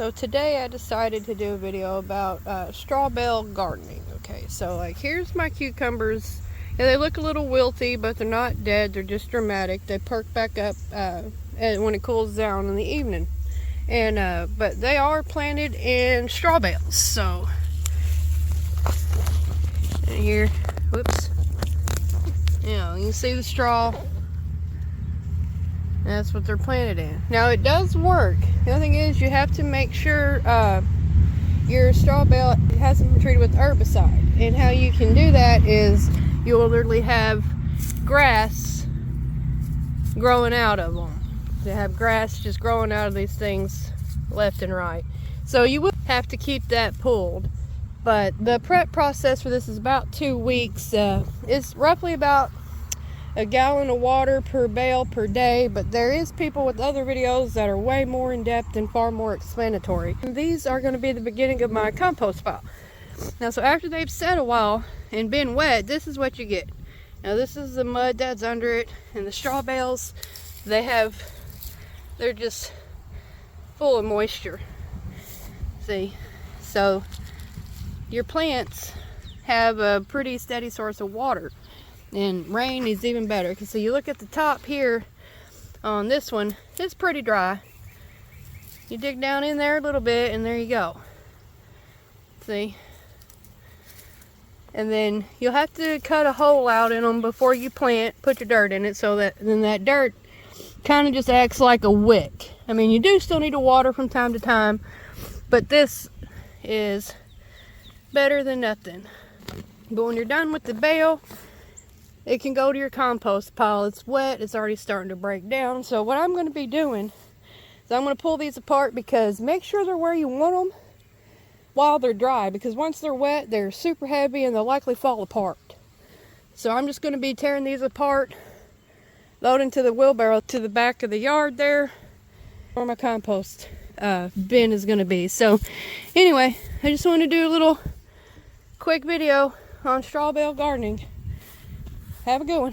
So today I decided to do a video about straw bale gardening. Okay, so like here's my cucumbers. Yeah, they look a little wilty, but they're not dead. They're just dramatic. They perk back up when it cools down in the evening. And but they are planted in straw bales. So and here, whoops. You know, you can see the straw. That's what they're planted in. Now it does work. The other thing is you have to make sure your straw bale hasn't been treated with herbicide. And how you can do that is you will literally have grass growing out of them. They have grass just growing out of these things left and right. So you will have to keep that pulled. But the prep process for this is about 2 weeks. It's roughly about a gallon of water per bale per day, but there is people with other videos that are way more in depth and far more explanatory. And these are going to be the beginning of my compost pile. Now, so after they've set a while and been wet, this is what you get. Now this is the mud that's under it, and the straw bales, they're just full of moisture. See, so your plants have a pretty steady source of water. And rain is even better, because so you look at the top here on this one, it's pretty dry. You dig down in there a little bit and there you go. See? And then you'll have to cut a hole out in them before you put your dirt in it, so that then that dirt kind of just acts like a wick. I mean, you do still need to water from time to time, but this is better than nothing. But when you're done with the bale, it can go to your compost pile. It's wet, it's already starting to break down. So what I'm going to be doing is I'm going to pull these apart, because make sure they're where you want them while they're dry, because once they're wet, they're super heavy and they'll likely fall apart. So I'm just going to be tearing these apart, loading to the wheelbarrow to the back of the yard there, where my compost bin is going to be. So anyway, I just wanted to do a little quick video on straw bale gardening. Have a good one.